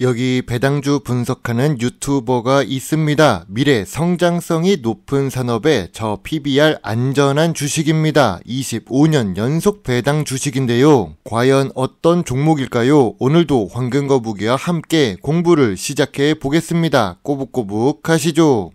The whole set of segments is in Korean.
여기 배당주 분석하는 유튜버가 있습니다. 미래 성장성이 높은 산업의 저 PBR 안전한 주식입니다. 25년 연속 배당 주식인데요. 과연 어떤 종목일까요? 오늘도 황금거북이와 함께 공부를 시작해 보겠습니다. 꼬북꼬북 하시죠.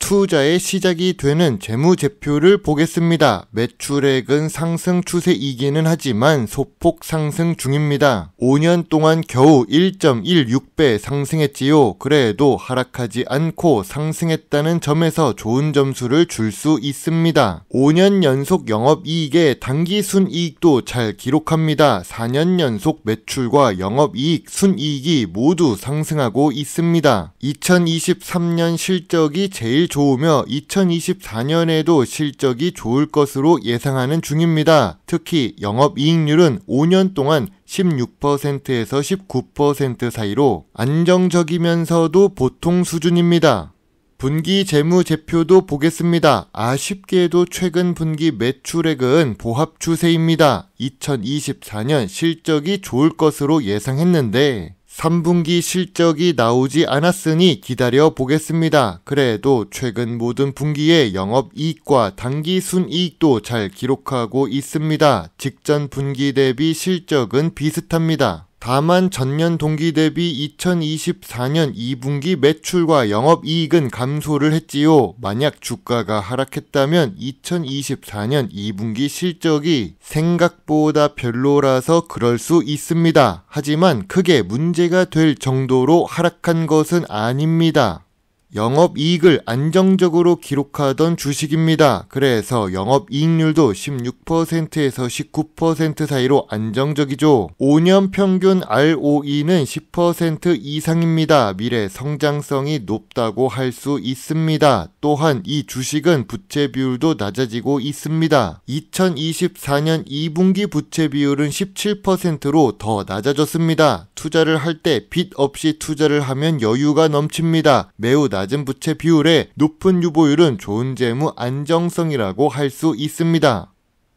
투자의 시작이 되는 재무제표를 보겠습니다. 매출액은 상승 추세이기는 하지만 소폭 상승 중입니다. 5년 동안 겨우 1.16배 상승했지요. 그래도 하락하지 않고 상승했다는 점에서 좋은 점수를 줄 수 있습니다. 5년 연속 영업이익의 당기순이익도 잘 기록합니다. 4년 연속 매출과 영업이익, 순이익이 모두 상승하고 있습니다. 2023년 실적이 제일 좋으며 2024년에도 실적이 좋을 것으로 예상하는 중입니다. 특히 영업이익률은 5년 동안 16%에서 19% 사이로 안정적이면서도 보통 수준입니다. 분기 재무제표도 보겠습니다. 아쉽게도 최근 분기 매출액은 보합 추세입니다. 2024년 실적이 좋을 것으로 예상했는데 3분기 실적이 나오지 않았으니 기다려 보겠습니다. 그래도 최근 모든 분기의 영업이익과 당기순이익도 잘 기록하고 있습니다. 직전 분기 대비 실적은 비슷합니다. 다만 전년 동기 대비 2024년 2분기 매출과 영업이익은 감소를 했지요. 만약 주가가 하락했다면 2024년 2분기 실적이 생각보다 별로라서 그럴 수 있습니다. 하지만 크게 문제가 될 정도로 하락한 것은 아닙니다. 영업이익을 안정적으로 기록하던 주식입니다. 그래서 영업이익률도 16%에서 19% 사이로 안정적이죠. 5년 평균 ROE는 10% 이상입니다. 미래 성장성이 높다고 할 수 있습니다. 또한 이 주식은 부채 비율도 낮아지고 있습니다. 2024년 2분기 부채 비율은 17%로 더 낮아졌습니다. 투자를 할 때 빚 없이 투자를 하면 여유가 넘칩니다. 매우 낮은 부채 비율에 높은 유보율은 좋은 재무 안정성이라고 할 수 있습니다.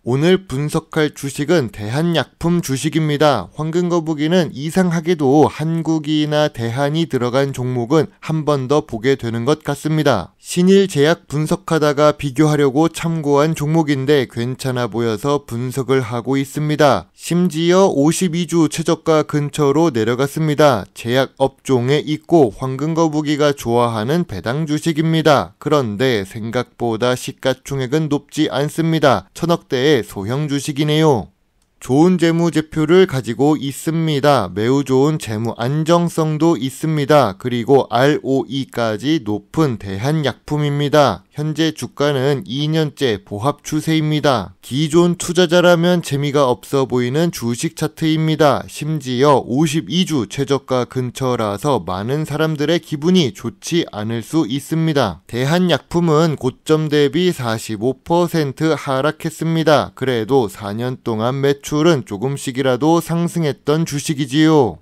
오늘 분석할 주식은 대한약품 주식입니다. 황금거북이는 이상하게도 한국이나 대한이 들어간 종목은 한 번 더 보게 되는 것 같습니다. 신일제약 분석하다가 비교하려고 참고한 종목인데 괜찮아 보여서 분석을 하고 있습니다. 심지어 52주 최저가 근처로 내려갔습니다. 제약 업종에 있고 황금거북이가 좋아하는 배당 주식입니다. 그런데 생각보다 시가총액은 높지 않습니다. 1000억대의 소형 주식이네요. 좋은 재무제표를 가지고 있습니다. 매우 좋은 재무 안정성도 있습니다. 그리고 ROE까지 높은 대한약품입니다. 현재 주가는 2년째 보합 추세입니다. 기존 투자자라면 재미가 없어 보이는 주식 차트입니다. 심지어 52주 최저가 근처라서 많은 사람들의 기분이 좋지 않을 수 있습니다. 대한약품은 고점 대비 45% 하락했습니다. 그래도 4년 동안 매출은 조금씩이라도 상승했던 주식이지요.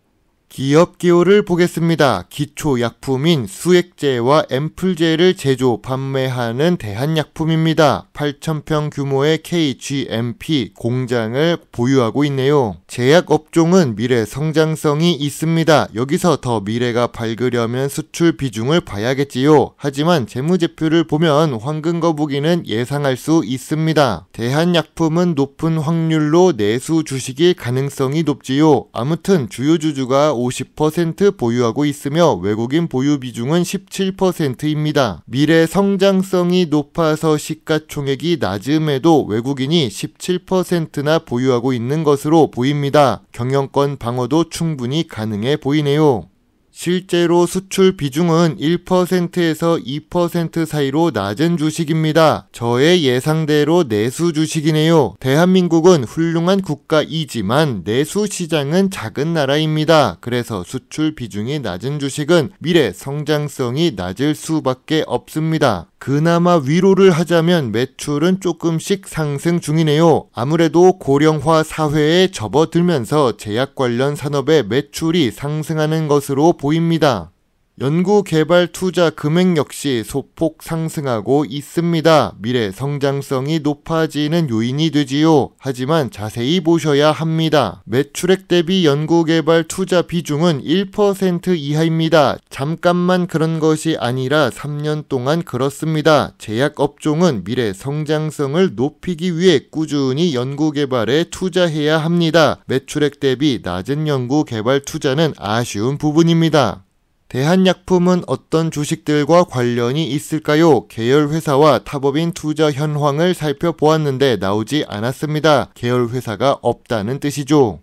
기업 기호를 보겠습니다. 기초약품인 수액제와 앰플제를 제조, 판매하는 대한약품입니다. 8,000평 규모의 KGMP 공장을 보유하고 있네요. 제약업종은 미래 성장성이 있습니다. 여기서 더 미래가 밝으려면 수출 비중을 봐야겠지요. 하지만 재무제표를 보면 황금거북이는 예상할 수 있습니다. 대한약품은 높은 확률로 내수 주식일 가능성이 높지요. 아무튼 주요 주주가 50% 보유하고 있으며 외국인 보유 비중은 17%입니다. 미래 성장성이 높아서 시가총액이 낮음에도 외국인이 17%나 보유하고 있는 것으로 보입니다. 경영권 방어도 충분히 가능해 보이네요. 실제로 수출 비중은 1%에서 2% 사이로 낮은 주식입니다. 저의 예상대로 내수 주식이네요. 대한민국은 훌륭한 국가이지만 내수 시장은 작은 나라입니다. 그래서 수출 비중이 낮은 주식은 미래 성장성이 낮을 수밖에 없습니다. 그나마 위로를 하자면 매출은 조금씩 상승 중이네요. 아무래도 고령화 사회에 접어들면서 제약 관련 산업의 매출이 상승하는 것으로 보입니다. 연구개발 투자 금액 역시 소폭 상승하고 있습니다. 미래 성장성이 높아지는 요인이 되지요. 하지만 자세히 보셔야 합니다. 매출액 대비 연구개발 투자 비중은 1% 이하입니다. 잠깐만 그런 것이 아니라 3년 동안 그렇습니다. 제약업종은 미래 성장성을 높이기 위해 꾸준히 연구개발에 투자해야 합니다. 매출액 대비 낮은 연구개발 투자는 아쉬운 부분입니다. 대한약품은 어떤 주식들과 관련이 있을까요? 계열회사와 타법인 투자 현황을 살펴보았는데 나오지 않았습니다. 계열회사가 없다는 뜻이죠.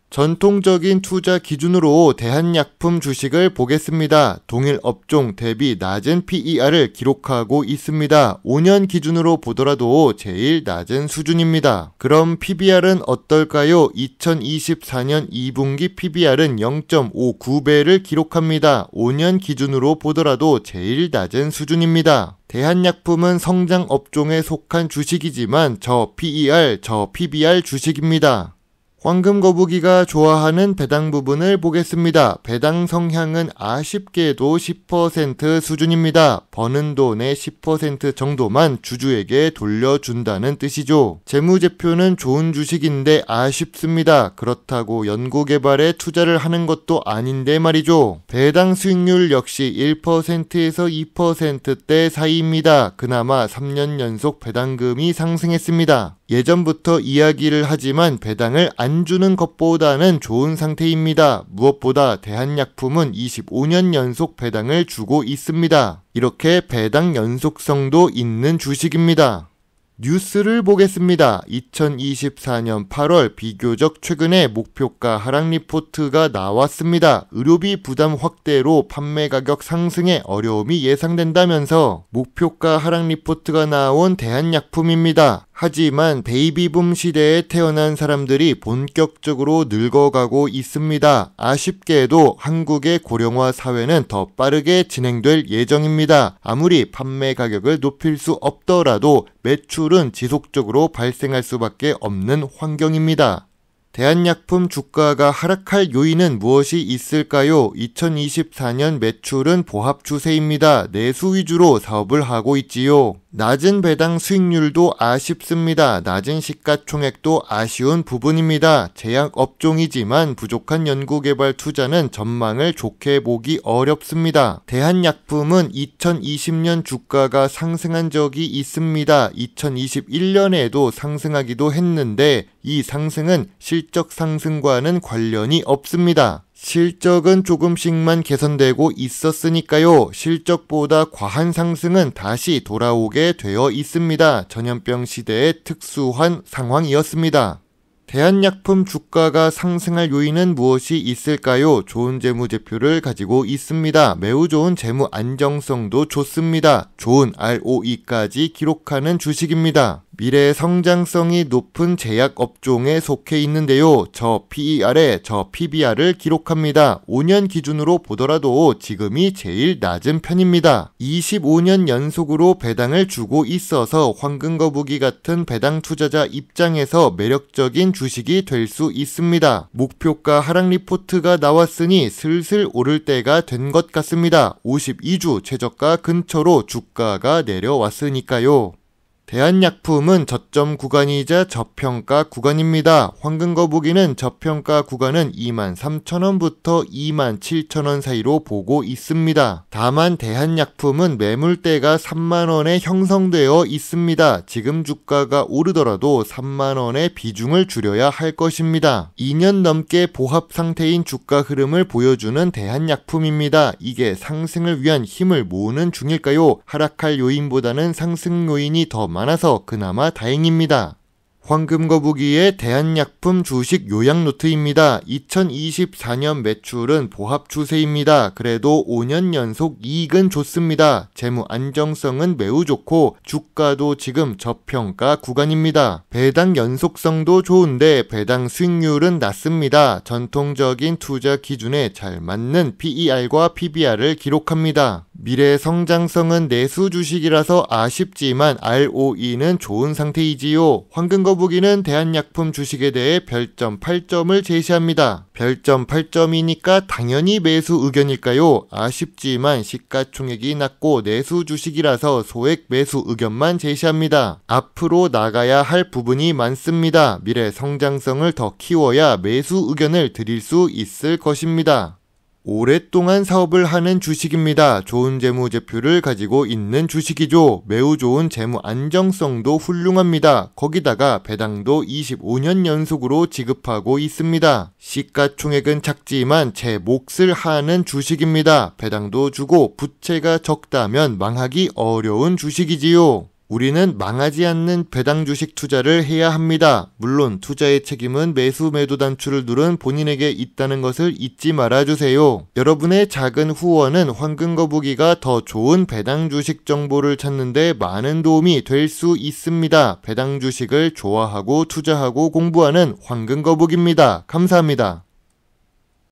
전통적인 투자 기준으로 대한약품 주식을 보겠습니다. 동일 업종 대비 낮은 PER을 기록하고 있습니다. 5년 기준으로 보더라도 제일 낮은 수준입니다. 그럼 PBR은 어떨까요? 2024년 2분기 PBR은 0.59배를 기록합니다. 5년 기준으로 보더라도 제일 낮은 수준입니다. 대한약품은 성장 업종에 속한 주식이지만 저 PER, 저 PBR 주식입니다. 황금거북이가 좋아하는 배당 부분을 보겠습니다. 배당 성향은 아쉽게도 10% 수준입니다. 버는 돈의 10% 정도만 주주에게 돌려준다는 뜻이죠. 재무제표는 좋은 주식인데 아쉽습니다. 그렇다고 연구개발에 투자를 하는 것도 아닌데 말이죠. 배당 수익률 역시 1%에서 2%대 사이입니다. 그나마 3년 연속 배당금이 상승했습니다. 예전부터 이야기를 하지만 배당을 안 주는 것보다는 좋은 상태입니다. 무엇보다 대한약품은 25년 연속 배당을 주고 있습니다. 이렇게 배당 연속성도 있는 주식입니다. 뉴스를 보겠습니다. 2024년 8월 비교적 최근에 목표가 하락 리포트가 나왔습니다. 의료비 부담 확대로 판매 가격 상승에 어려움이 예상된다면서 목표가 하락 리포트가 나온 대한약품입니다. 하지만 베이비붐 시대에 태어난 사람들이 본격적으로 늙어가고 있습니다. 아쉽게도 한국의 고령화 사회는 더 빠르게 진행될 예정입니다. 아무리 판매 가격을 높일 수 없더라도 매출은 지속적으로 발생할 수밖에 없는 환경입니다. 대한약품 주가가 하락할 요인은 무엇이 있을까요? 2024년 매출은 보합 추세입니다. 내수 위주로 사업을 하고 있지요. 낮은 배당 수익률도 아쉽습니다. 낮은 시가총액도 아쉬운 부분입니다. 제약업종이지만 부족한 연구개발 투자는 전망을 좋게 보기 어렵습니다. 대한약품은 2020년 주가가 상승한 적이 있습니다. 2021년에도 상승하기도 했는데 이 상승은 실적 상승과는 관련이 없습니다. 실적은 조금씩만 개선되고 있었으니까요. 실적보다 과한 상승은 다시 돌아오게 되어 있습니다. 전염병 시대의 특수한 상황이었습니다. 대한약품 주가가 상승할 요인은 무엇이 있을까요? 좋은 재무제표를 가지고 있습니다. 매우 좋은 재무 안정성도 좋습니다. 좋은 ROE까지 기록하는 주식입니다. 미래 성장성이 높은 제약업종에 속해 있는데요. 저 PER에 저 PBR을 기록합니다. 5년 기준으로 보더라도 지금이 제일 낮은 편입니다. 25년 연속으로 배당을 주고 있어서 황금거북이 같은 배당 투자자 입장에서 매력적인 주식이 될 수 있습니다. 목표가 하락 리포트가 나왔으니 슬슬 오를 때가 된 것 같습니다. 52주 최저가 근처로 주가가 내려왔으니까요. 대한약품은 저점 구간이자 저평가 구간입니다. 황금거북이는 저평가 구간은 23,000원부터 27,000원 사이로 보고 있습니다. 다만 대한약품은 매물대가 3만원에 형성되어 있습니다. 지금 주가가 오르더라도 3만원의 비중을 줄여야 할 것입니다. 2년 넘게 보합 상태인 주가 흐름을 보여주는 대한약품입니다. 이게 상승을 위한 힘을 모으는 중일까요? 하락할 요인보다는 상승 요인이 더 많아서 그나마 다행입니다. 황금거북이의 대한약품 주식 요약 노트입니다. 2024년 매출은 보합 추세입니다. 그래도 5년 연속 이익은 좋습니다. 재무 안정성은 매우 좋고 주가도 지금 저평가 구간입니다. 배당 연속성도 좋은데 배당 수익률은 낮습니다. 전통적인 투자 기준에 잘 맞는 PER과 PBR을 기록합니다. 미래 성장성은 내수 주식이라서 아쉽지만 ROE는 좋은 상태이지요. 황금거북이는 대한약품 주식에 대해 별점 8점을 제시합니다. 별점 8점이니까 당연히 매수 의견일까요? 아쉽지만 시가총액이 낮고 내수 주식이라서 소액 매수 의견만 제시합니다. 앞으로 나가야 할 부분이 많습니다. 미래 성장성을 더 키워야 매수 의견을 드릴 수 있을 것입니다. 오랫동안 사업을 하는 주식입니다. 좋은 재무제표를 가지고 있는 주식이죠. 매우 좋은 재무 안정성도 훌륭합니다. 거기다가 배당도 25년 연속으로 지급하고 있습니다. 시가총액은 작지만 제 몫을 하는 주식입니다. 배당도 주고 부채가 적다면 망하기 어려운 주식이지요. 우리는 망하지 않는 배당 주식 투자를 해야 합니다. 물론 투자의 책임은 매수 매도 단추를 누른 본인에게 있다는 것을 잊지 말아주세요. 여러분의 작은 후원은 황금거북이가 더 좋은 배당 주식 정보를 찾는데 많은 도움이 될 수 있습니다. 배당 주식을 좋아하고 투자하고 공부하는 황금거북입니다. 감사합니다.